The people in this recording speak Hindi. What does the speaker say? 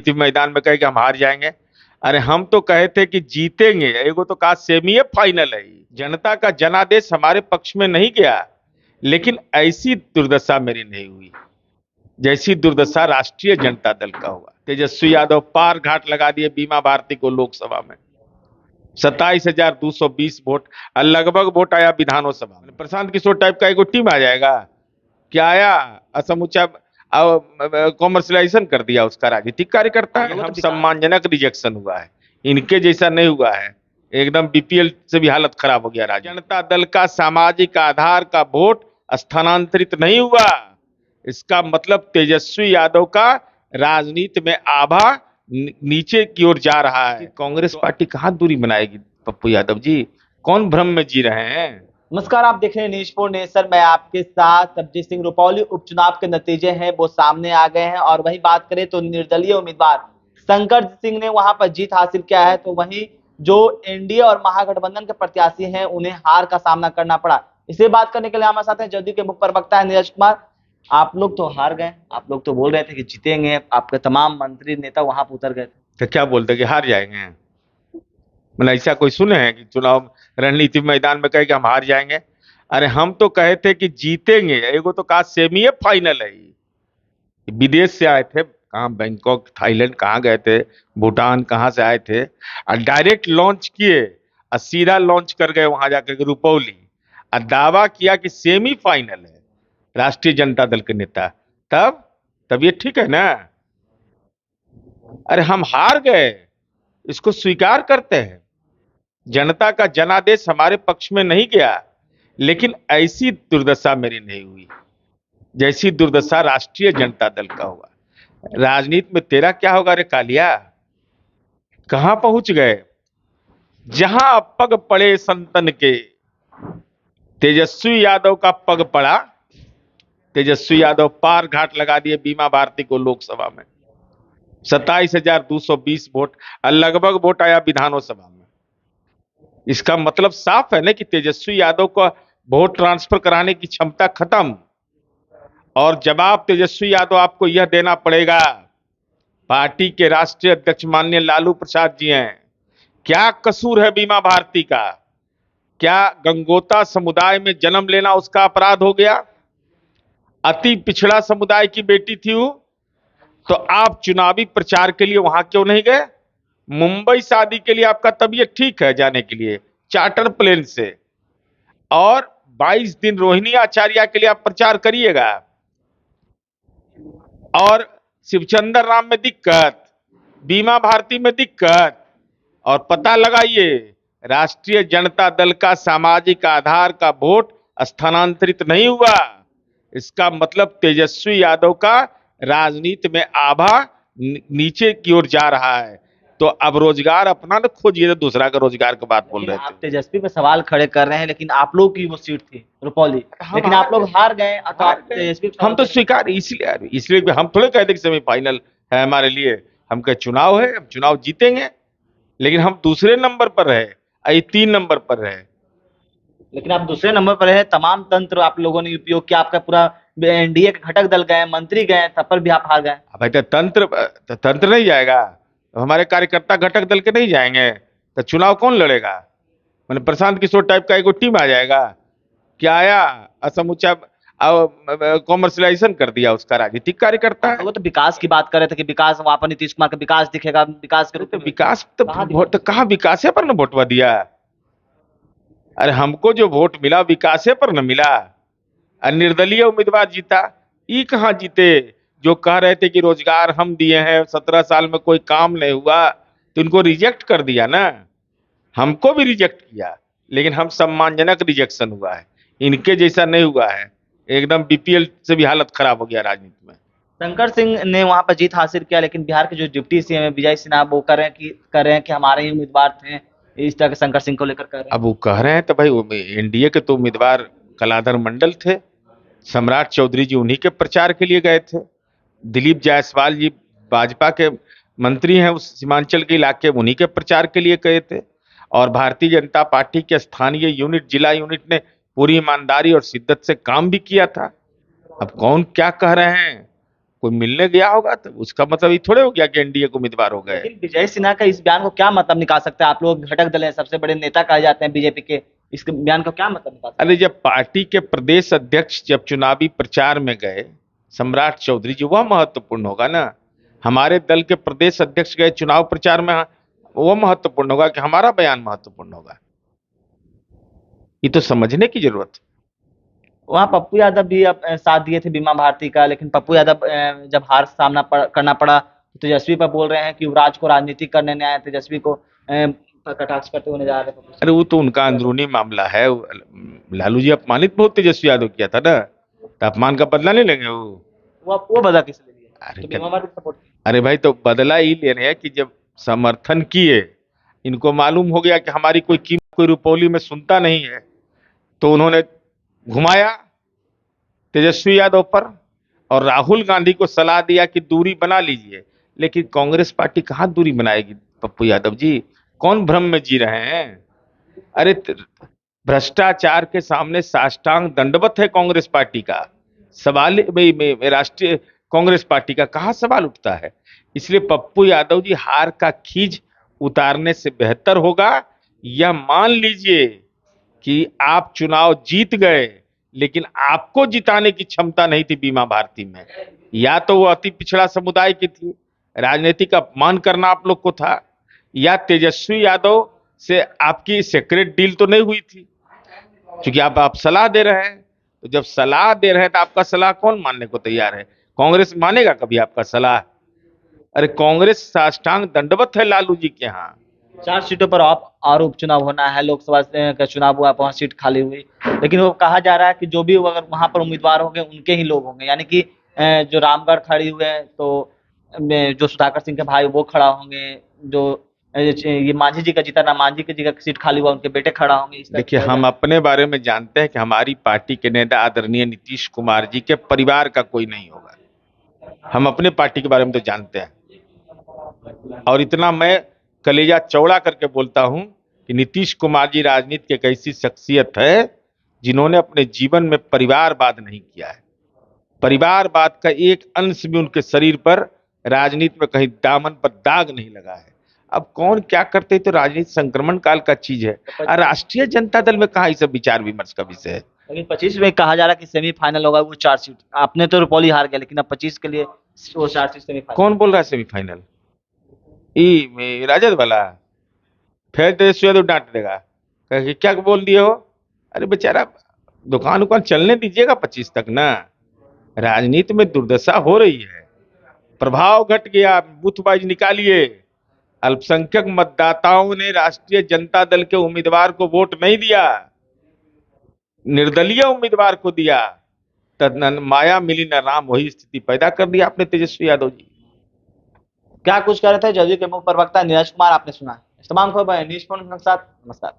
रणनीति मैदान में कहे कि हम हार जाएंगे। अरे हम तो कहे थे कि जीतेंगे, एगो तो कहा सेमी फाइनल है। जनता का जनादेश हमारे पक्ष में नहीं गया, लेकिन ऐसी दुर्दशा मेरी नहीं हुई जैसी दुर्दशा राष्ट्रीय जनता दल का हुआ। तेजस्वी यादव पार घाट लगा दिए बीमा भारती को लोकसभा में, 27,220 वोट, लगभग वोट आया विधानसभा में। प्रशांत किशोर टाइप का एक टीम आ जाएगा क्या? आया असमुचा कॉमर्शलाइजेशन कर दिया उसका राजनीतिक कार्यकर्ता है। हम सम्मानजनक रिजेक्शन हुआ है, इनके जैसा नहीं हुआ है। एकदम बीपीएल से भी हालत खराब हो गया। जनता दल का सामाजिक आधार का वोट स्थानांतरित नहीं हुआ, इसका मतलब तेजस्वी यादव का राजनीति में आभा नीचे की ओर जा रहा है। कांग्रेस पार्टी कहां दूरी बनाएगी? पप्पू यादव जी कौन भ्रम में जी रहे हैं? नमस्कार, आप देख रहे हैं न्यूज़ 4 नेशन। मैं आपके साथ सब्जीत सिंह। रुपौली उपचुनाव के नतीजे हैं वो सामने आ गए हैं, और वही बात करें तो निर्दलीय उम्मीदवार शंकर सिंह ने वहां पर जीत हासिल किया है, तो वहीं जो एनडीए और महागठबंधन के प्रत्याशी हैं उन्हें हार का सामना करना पड़ा। इसे बात करने के लिए हमारे साथ हैं जदयू के मुख्य प्रवक्ता है नीरज कुमार। आप लोग तो हार गए, आप लोग तो बोल रहे थे कि जीतेंगे, आपके तमाम मंत्री नेता वहां पर उतर गए थे, तो क्या बोलते कि हार जाएंगे? मतलब ऐसा कोई सुने हैं कि चुनाव रणनीति मैदान में कहे कि हम हार जाएंगे? अरे हम तो कहे थे कि जीतेंगे, एगो तो कहा सेमी फाइनल है। विदेश से आए थे, कहाँ बैंकॉक थाईलैंड कहाँ गए थे, भूटान कहाँ से आए थे, और डायरेक्ट लॉन्च किए और सीधा लॉन्च कर गए वहां जाकर के रुपौली, और दावा किया कि सेमी फाइनल है राष्ट्रीय जनता दल के नेता। तब ये ठीक है ना? अरे हम हार गए, इसको स्वीकार करते हैं। जनता का जनादेश हमारे पक्ष में नहीं गया, लेकिन ऐसी दुर्दशा मेरी नहीं हुई जैसी दुर्दशा राष्ट्रीय जनता दल का हुआ। राजनीति में तेरा क्या होगा रे कालिया? कहां पहुंच गए? जहां पग पड़े संतन के, तेजस्वी यादव का पग पड़ा। तेजस्वी यादव पार घाट लगा दिए बीमा भारती को लोकसभा में, 27,220 वोट, लगभग वोट आया विधानसभा में। इसका मतलब साफ है ना कि तेजस्वी यादव को वोट ट्रांसफर कराने की क्षमता खत्म। और जवाब तेजस्वी यादव आपको यह देना पड़ेगा, पार्टी के राष्ट्रीय अध्यक्ष माननीय लालू प्रसाद जी हैं। क्या कसूर है बीमा भारती का? क्या गंगोता समुदाय में जन्म लेना उसका अपराध हो गया? अति पिछड़ा समुदाय की बेटी थी वो, तो आप चुनावी प्रचार के लिए वहां क्यों नहीं गए? मुंबई शादी के लिए आपका तबीयत ठीक है जाने के लिए चार्टर प्लेन से, और 22 दिन रोहिणी आचार्य के लिए आप प्रचार करिएगा। और शिवचंद्र राम में दिक्कत, बीमा भारती में दिक्कत, और पता लगाइए राष्ट्रीय जनता दल का सामाजिक आधार का वोट स्थानांतरित नहीं हुआ, इसका मतलब तेजस्वी यादव का राजनीति में आभा नीचे की ओर जा रहा है। तो अब रोजगार अपना न खोजिए, तो दूसरा का रोजगार की बात बोल रहे आप थे। तेजस्वी पे सवाल खड़े कर रहे हैं, लेकिन आप लोग की वो सीट थी रुपौली, लेकिन आप लोग हार गए। तो आप तेजस्वी हम तो स्वीकार इसलिए हम थोड़े कहते कि सेमीफाइनल है हमारे लिए। हम कहे चुनाव है, हम चुनाव जीतेंगे, लेकिन हम दूसरे नंबर पर रहे, 3 नंबर पर रहे। लेकिन आप दूसरे नंबर पर है, तमाम तंत्र आप लोगों ने उपयोग किया, आपका पूरा एनडीए के घटक दल गए, मंत्री गए, तब पर भी आप हार गए। भाई तो तंत्र नहीं जाएगा, तो हमारे कार्यकर्ता घटक दल के नहीं जाएंगे, तो चुनाव कौन लड़ेगा? मैंने प्रशांत किशोर टाइप का एक टीम आ जाएगा क्या? आया असमुचा कॉमर्शलाइजेशन कर दिया उसका राजनीतिक कार्यकर्ता है। वो तो विकास की बात कर रहे थे कि विकास वहां पर नीतीश कुमार का विकास दिखेगा, विकास के रूप में। विकास तो कहाँ विकासे पर न वोटवा दिया? अरे हमको जो वोट मिला विकासे पर न मिला। निर्दलीय उम्मीदवार जीता, ये कहाँ जीते? जो कह रहे थे कि रोजगार हम दिए हैं, 17 साल में कोई काम नहीं हुआ, तो इनको रिजेक्ट कर दिया ना। हमको भी रिजेक्ट किया, लेकिन हम सम्मानजनक रिजेक्शन हुआ है, इनके जैसा नहीं हुआ है। एकदम बीपीएल से भी हालत खराब हो गया राजनीति में। शंकर सिंह ने वहां पर जीत हासिल किया, लेकिन बिहार के जो डिप्टी सीएम है विजय सिन्हा वो कर रहे हैं कि हमारे ही उम्मीदवार थे, इस तरह के शंकर सिंह को लेकर कर रहे हैं। अब वो कह रहे हैं तो भाई एनडीए के तो उम्मीदवार कलाधर मंडल थे, सम्राट चौधरी जी उन्हीं के प्रचार के लिए गए थे, दिलीप जायसवाल जी भाजपा के मंत्री हैं उस सीमांचल के इलाके, उन्हीं के प्रचार के लिए गए थे, और भारतीय जनता पार्टी के स्थानीय यूनिट, जिला यूनिट ने पूरी ईमानदारी और शिद्दत से काम भी किया था। अब कौन क्या कह रहे हैं, कोई मिलने गया होगा तो उसका मतलब ये थोड़े हो गया कि एनडीए को उम्मीदवार हो गए। लेकिन विजय सिन्हा का इस बयान को क्या मतलब निकाल सकते हैं? आप लोग घटक दल है, सबसे बड़े नेता कहे जाते हैं बीजेपी के, इस बयान का क्या मतलब निकाल सकते अरे जब पार्टी के प्रदेश अध्यक्ष जब चुनावी प्रचार में गए, सम्राट चौधरी जी, वह महत्वपूर्ण होगा ना। हमारे दल के प्रदेश अध्यक्ष गए चुनाव प्रचार में, वह महत्वपूर्ण होगा कि हमारा बयान महत्वपूर्ण होगा? ये तो समझने की जरूरत है। हैं? वहाँ पप्पू यादव भी साथ दिए थे बीमा भारती का, लेकिन पप्पू यादव जब हार से करना पड़ा तो तेजस्वी पर बोल रहे हैं कि युवराज को राजनीति करने नहीं आए, तेजस्वी को कटाक्ष करते हुए नजर आ रहे हैं पप्पू अरे वो तो उनका अंदरूनी मामला है। लालू जी अपमानित बहुत तेजस्वी यादव किया था ना, तो अपमान का बदला नहीं लेंगे वो? वो बदला किस ले लिया? अरे तो बीमा भारती सपोर्ट अरे भाई, तो बदला ही ले रहे हैं कि जब समर्थन किए, इनको मालूम हो गया कि हमारी कोई कीमत कोई रुपौली में सुनता नहीं है, तो उन्होंने घुमाया तेजस्वी यादव पर और राहुल गांधी को सलाह दिया कि दूरी बना लीजिए। लेकिन कांग्रेस पार्टी कहां दूरी बनाएगी पप्पू यादव जी? कौन भ्रम में जी रहे हैं? अरे भ्रष्टाचार के सामने साष्टांग दंडवत है कांग्रेस पार्टी का। सवाल भाई में राष्ट्रीय कांग्रेस पार्टी का कहाँ सवाल उठता है? इसलिए पप्पू यादव जी, हार का खींच उतारने से बेहतर होगा यह मान लीजिए कि आप चुनाव जीत गए, लेकिन आपको जिताने की क्षमता नहीं थी बीमा भारती में। या तो वो अति पिछड़ा समुदाय की थी, राजनीतिक अपमान करना आप लोग को था, या तेजस्वी यादव से आपकी सीक्रेट डील तो नहीं हुई थी। क्योंकि आप सलाह दे रहे हैं, तो जब सलाह दे रहे हैं तो आपका सलाह कौन मानने को तैयार है? कांग्रेस मानेगा कभी आपका सलाह? अरे कांग्रेस साष्टांग दंडवत है लालू जी के यहाँ। 4 सीटों पर आप और उपचुनाव होना है, लोकसभा का चुनाव हुआ, 5 सीट खाली हुई, लेकिन वो कहा जा रहा है कि जो भी अगर वहां पर उम्मीदवार होंगे उनके ही लोग होंगे, यानी कि जो रामगढ़ खड़ी हुए हैं तो जो सुधाकर सिंह के भाई वो खड़ा होंगे, जो ये मांझी जी का जीता ना, मांझी की जगह सीट खाली हुआ उनके बेटे खड़ा होंगे। इस तरह देखिए, से हम अपने बारे में जानते हैं कि हमारी पार्टी के नेता आदरणीय नीतीश कुमार जी के परिवार का कोई नहीं होगा। हम अपने पार्टी के बारे में तो जानते हैं, और इतना मैं कलेजा चौड़ा करके बोलता हूं कि नीतीश कुमार जी राजनीति की एक ऐसी शख्सियत है जिन्होंने अपने जीवन में परिवारवाद नहीं किया है। परिवारवाद का एक अंश भी उनके शरीर पर, राजनीति में कहीं दामन पर दाग नहीं लगा है। अब कौन क्या करते तो राजनीति संक्रमण काल का चीज है, और राष्ट्रीय जनता दल में कहा ये सब विचार विमर्श का विषय है। लेकिन 25 में कहा जा रहा है कि सेमीफाइनल होगा, वो 4 सीट। आपने तो रुपौली हार गया, लेकिन अब 25 के लिए वो 4 सीट सेमीफाइनल। कौन बोल रहा है सेमीफाइनल? राजद वाला फिर तेजस्वी यादव डांट देगा, कहे कि क्या बोल दिए हो? अरे बेचारा, दुकान उकान चलने दीजिएगा 25 तक ना। राजनीति में दुर्दशा हो रही है, प्रभाव घट गया, बूथवाइज निकालिए। अल्पसंख्यक मतदाताओं ने राष्ट्रीय जनता दल के उम्मीदवार को वोट नहीं दिया, निर्दलीय उम्मीदवार को दिया। तद माया मिली न राम, वही स्थिति पैदा कर दिया आपने तेजस्वी यादव जी। क्या कुछ कर रहे थे जदयू के मुख्य प्रवक्ता नीरज कुमार, आपने सुना है। इस तमाम खबर न्यूज़ पॉइंट के साथ, नमस्कार।